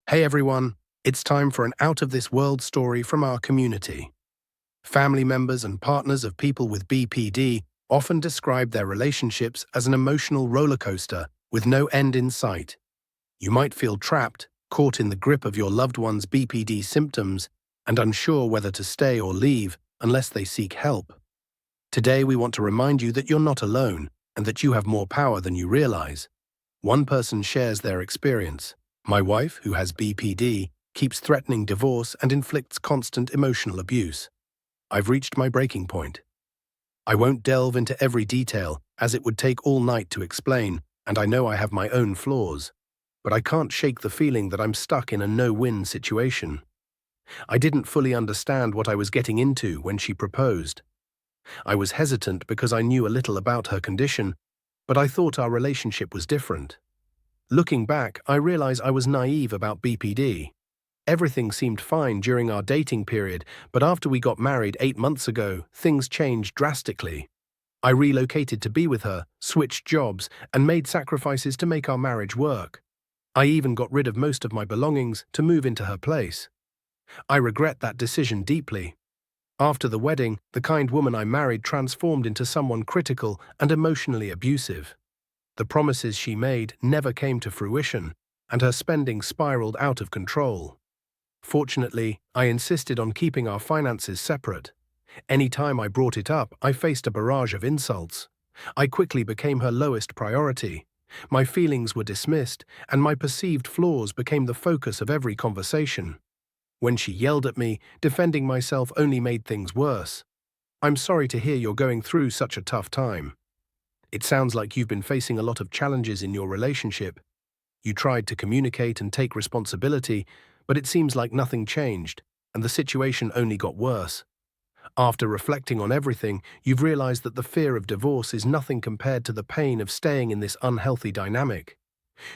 Hey everyone, it's time for an out-of-this-world story from our community. Family members and partners of people with BPD often describe their relationships as an emotional roller coaster with no end in sight. You might feel trapped, caught in the grip of your loved one's BPD symptoms, and unsure whether to stay or leave unless they seek help. Today we want to remind you that you're not alone and that you have more power than you realize. One person shares their experience. My wife, who has BPD, keeps threatening divorce and inflicts constant emotional abuse. I've reached my breaking point. I won't delve into every detail, as it would take all night to explain, and I know I have my own flaws. But I can't shake the feeling that I'm stuck in a no-win situation. I didn't fully understand what I was getting into when she proposed. I was hesitant because I knew a little about her condition, but I thought our relationship was different. Looking back, I realize I was naive about BPD. Everything seemed fine during our dating period, but after we got married 8 months ago, things changed drastically. I relocated to be with her, switched jobs, and made sacrifices to make our marriage work. I even got rid of most of my belongings to move into her place. I regret that decision deeply. After the wedding, the kind woman I married transformed into someone critical and emotionally abusive. The promises she made never came to fruition, and her spending spiraled out of control. Fortunately, I insisted on keeping our finances separate. Any time I brought it up, I faced a barrage of insults. I quickly became her lowest priority. My feelings were dismissed, and my perceived flaws became the focus of every conversation. When she yelled at me, defending myself only made things worse. "I'm sorry to hear you're going through such a tough time. It sounds like you've been facing a lot of challenges in your relationship. You tried to communicate and take responsibility, but it seems like nothing changed, and the situation only got worse. After reflecting on everything, you've realized that the fear of divorce is nothing compared to the pain of staying in this unhealthy dynamic.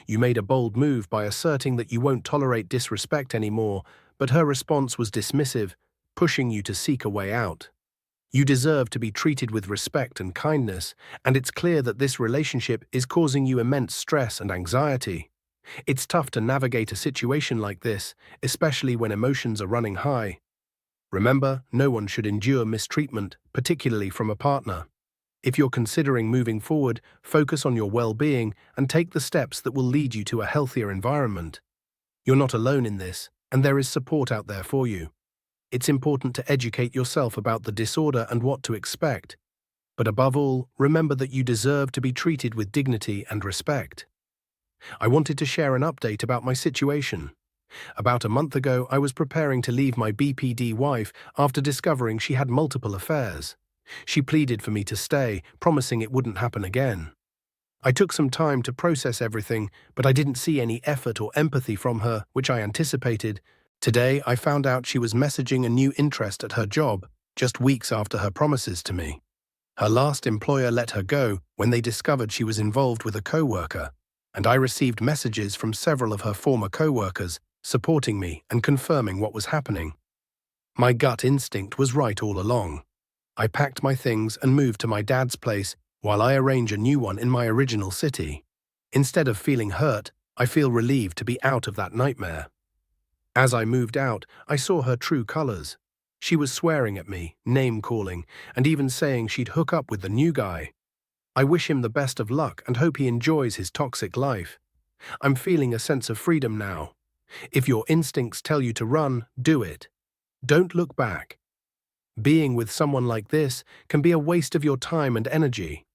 You made a bold move by asserting that you won't tolerate disrespect anymore, but her response was dismissive, pushing you to seek a way out. You deserve to be treated with respect and kindness, and it's clear that this relationship is causing you immense stress and anxiety. It's tough to navigate a situation like this, especially when emotions are running high. Remember, no one should endure mistreatment, particularly from a partner. If you're considering moving forward, focus on your well-being and take the steps that will lead you to a healthier environment. You're not alone in this, and there is support out there for you. It's important to educate yourself about the disorder and what to expect. But above all, remember that you deserve to be treated with dignity and respect. I wanted to share an update about my situation. About a month ago, I was preparing to leave my BPD wife after discovering she had multiple affairs. She pleaded for me to stay, promising it wouldn't happen again. I took some time to process everything, but I didn't see any effort or empathy from her, which I anticipated. Today, I found out she was messaging a new interest at her job, just weeks after her promises to me. Her last employer let her go when they discovered she was involved with a co-worker, and I received messages from several of her former co-workers supporting me and confirming what was happening. My gut instinct was right all along. I packed my things and moved to my dad's place while I arrange a new one in my original city. Instead of feeling hurt, I feel relieved to be out of that nightmare. As I moved out, I saw her true colors. She was swearing at me, name-calling, and even saying she'd hook up with the new guy. I wish him the best of luck and hope he enjoys his toxic life. I'm feeling a sense of freedom now. If your instincts tell you to run, do it. Don't look back. Being with someone like this can be a waste of your time and energy.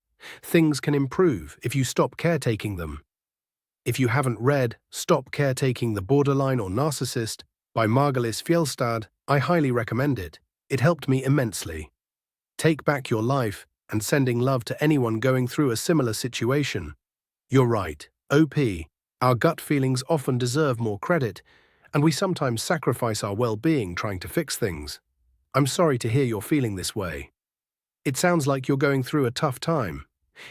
Things can improve if you stop caretaking them. If you haven't read Stop Caretaking the Borderline or Narcissist by Margalis Fjellstad, I highly recommend it. It helped me immensely. Take back your life and sending love to anyone going through a similar situation. You're right, OP. Our gut feelings often deserve more credit, and we sometimes sacrifice our well-being trying to fix things. I'm sorry to hear you're feeling this way. It sounds like you're going through a tough time.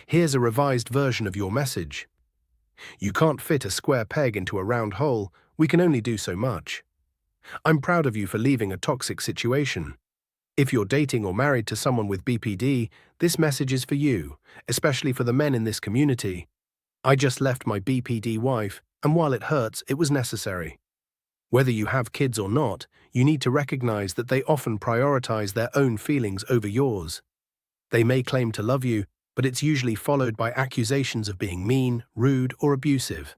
Here's a revised version of your message. You can't fit a square peg into a round hole. We can only do so much. I'm proud of you for leaving a toxic situation. If you're dating or married to someone with BPD, this message is for you, especially for the men in this community. I just left my BPD wife, and while it hurts, it was necessary. Whether you have kids or not, you need to recognize that they often prioritize their own feelings over yours. They may claim to love you, but it's usually followed by accusations of being mean, rude, or abusive.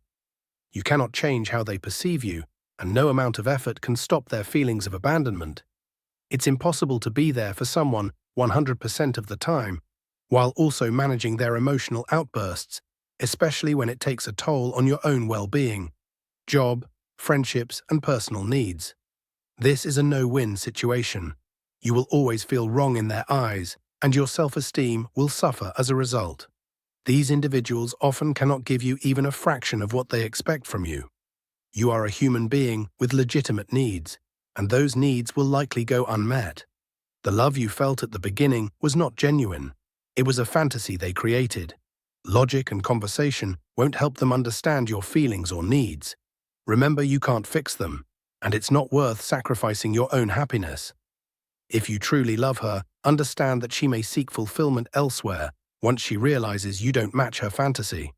You cannot change how they perceive you, and no amount of effort can stop their feelings of abandonment. It's impossible to be there for someone 100% of the time, while also managing their emotional outbursts, especially when it takes a toll on your own well-being, job, friendships, and personal needs. This is a no-win situation. You will always feel wrong in their eyes, and your self-esteem will suffer as a result. These individuals often cannot give you even a fraction of what they expect from you. You are a human being with legitimate needs, and those needs will likely go unmet. The love you felt at the beginning was not genuine. It was a fantasy they created. Logic and conversation won't help them understand your feelings or needs. Remember, you can't fix them, and it's not worth sacrificing your own happiness. If you truly love her, understand that she may seek fulfillment elsewhere once she realizes you don't match her fantasy.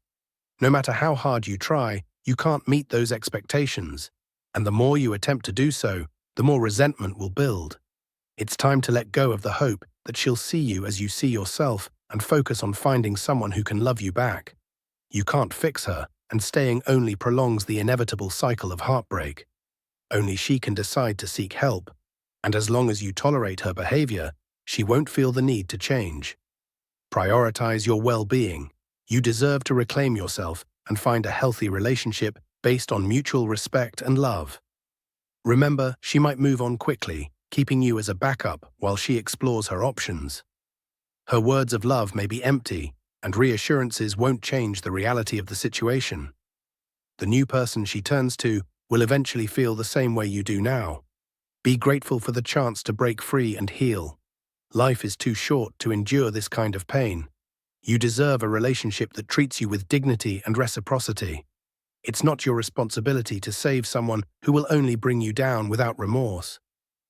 No matter how hard you try, you can't meet those expectations, and the more you attempt to do so, the more resentment will build. It's time to let go of the hope that she'll see you as you see yourself and focus on finding someone who can love you back. You can't fix her, and staying only prolongs the inevitable cycle of heartbreak. Only she can decide to seek help, and as long as you tolerate her behavior, she won't feel the need to change. Prioritize your well-being. You deserve to reclaim yourself and find a healthy relationship based on mutual respect and love. Remember, she might move on quickly, keeping you as a backup while she explores her options. Her words of love may be empty, and reassurances won't change the reality of the situation. The new person she turns to will eventually feel the same way you do now. Be grateful for the chance to break free and heal. Life is too short to endure this kind of pain. You deserve a relationship that treats you with dignity and reciprocity. It's not your responsibility to save someone who will only bring you down without remorse.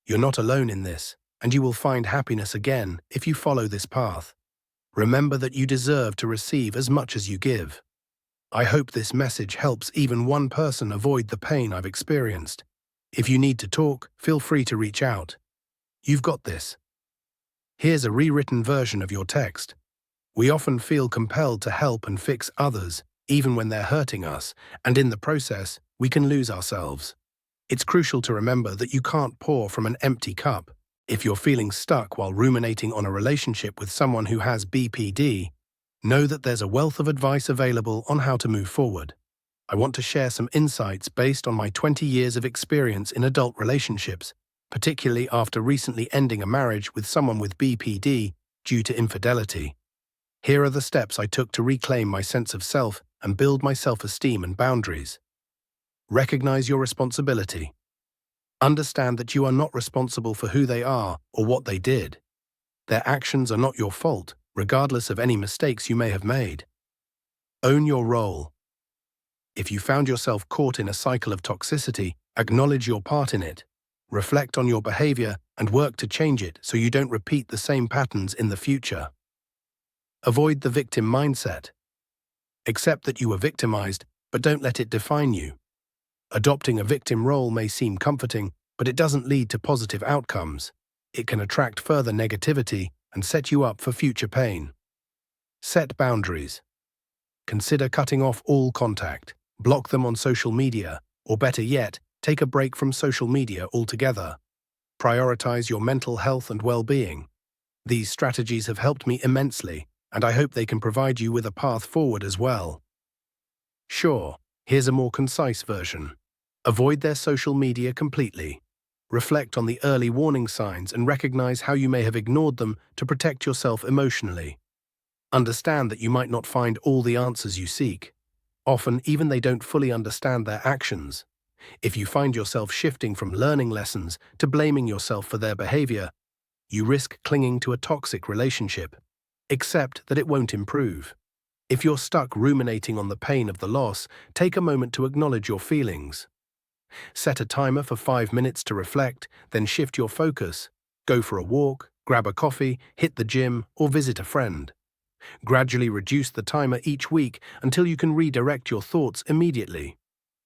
You're not alone in this, and you will find happiness again if you follow this path. Remember that you deserve to receive as much as you give. I hope this message helps even one person avoid the pain I've experienced. If you need to talk, feel free to reach out. You've got this. Here's a rewritten version of your text. We often feel compelled to help and fix others, even when they're hurting us, and in the process, we can lose ourselves. It's crucial to remember that you can't pour from an empty cup. If you're feeling stuck while ruminating on a relationship with someone who has BPD, know that there's a wealth of advice available on how to move forward. I want to share some insights based on my 20 years of experience in adult relationships, particularly after recently ending a marriage with someone with BPD due to infidelity. Here are the steps I took to reclaim my sense of self and build my self-esteem and boundaries. Recognize your responsibility. Understand that you are not responsible for who they are or what they did. Their actions are not your fault, regardless of any mistakes you may have made. Own your role. If you found yourself caught in a cycle of toxicity, acknowledge your part in it. Reflect on your behavior and work to change it so you don't repeat the same patterns in the future. Avoid the victim mindset. Accept that you were victimized, but don't let it define you. Adopting a victim role may seem comforting, but it doesn't lead to positive outcomes. It can attract further negativity and set you up for future pain. Set boundaries. Consider cutting off all contact, block them on social media, or better yet, take a break from social media altogether. Prioritize your mental health and well-being. These strategies have helped me immensely, and I hope they can provide you with a path forward as well. Sure, here's a more concise version. Avoid their social media completely. Reflect on the early warning signs and recognize how you may have ignored them to protect yourself emotionally. Understand that you might not find all the answers you seek. Often, even they don't fully understand their actions. If you find yourself shifting from learning lessons to blaming yourself for their behavior, you risk clinging to a toxic relationship. Accept that it won't improve. If you're stuck ruminating on the pain of the loss, take a moment to acknowledge your feelings. Set a timer for 5 minutes to reflect, then shift your focus. Go for a walk, grab a coffee, hit the gym, or visit a friend. Gradually reduce the timer each week until you can redirect your thoughts immediately.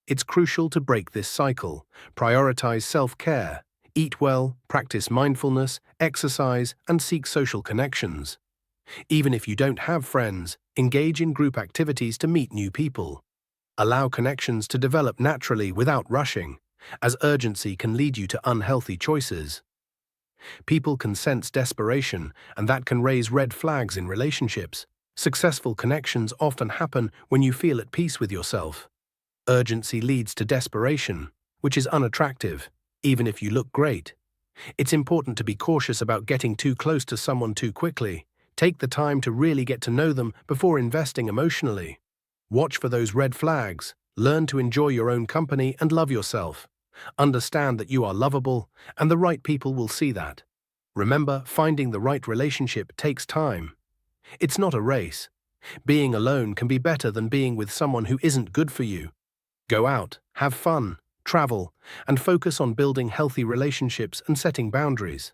It's crucial to break this cycle, prioritize self-care, eat well, practice mindfulness, exercise, and seek social connections. Even if you don't have friends, engage in group activities to meet new people. Allow connections to develop naturally without rushing, as urgency can lead you to unhealthy choices. People can sense desperation, and that can raise red flags in relationships. Successful connections often happen when you feel at peace with yourself. Urgency leads to desperation, which is unattractive, even if you look great. It's important to be cautious about getting too close to someone too quickly. Take the time to really get to know them before investing emotionally. Watch for those red flags. Learn to enjoy your own company and love yourself. Understand that you are lovable, and the right people will see that. Remember, finding the right relationship takes time. It's not a race. Being alone can be better than being with someone who isn't good for you. Go out, have fun, travel, and focus on building healthy relationships and setting boundaries.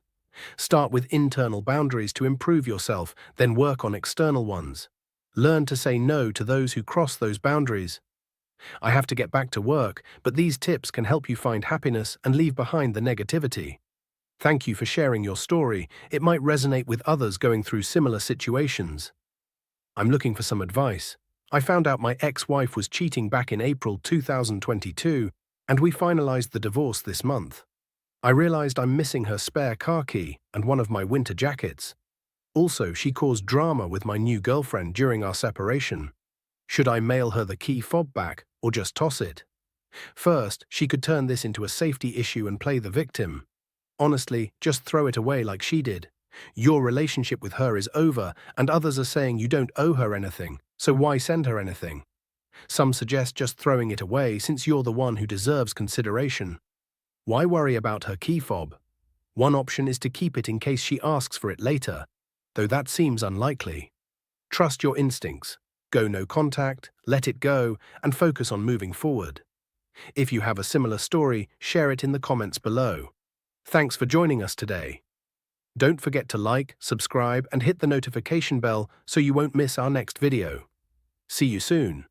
Start with internal boundaries to improve yourself, then work on external ones. Learn to say no to those who cross those boundaries. I have to get back to work, but these tips can help you find happiness and leave behind the negativity. Thank you for sharing your story. It might resonate with others going through similar situations. I'm looking for some advice. I found out my ex-wife was cheating back in April 2022, and we finalized the divorce this month. I realized I'm missing her spare car key and one of my winter jackets. Also, she caused drama with my new girlfriend during our separation. Should I mail her the key fob back or just toss it? First, she could turn this into a safety issue and play the victim. Honestly, just throw it away like she did. Your relationship with her is over, and others are saying you don't owe her anything, so why send her anything? Some suggest just throwing it away since you're the one who deserves consideration. Why worry about her key fob? One option is to keep it in case she asks for it later, though that seems unlikely. Trust your instincts. Go no contact, let it go, and focus on moving forward. If you have a similar story, share it in the comments below. Thanks for joining us today. Don't forget to like, subscribe, and hit the notification bell so you won't miss our next video. See you soon.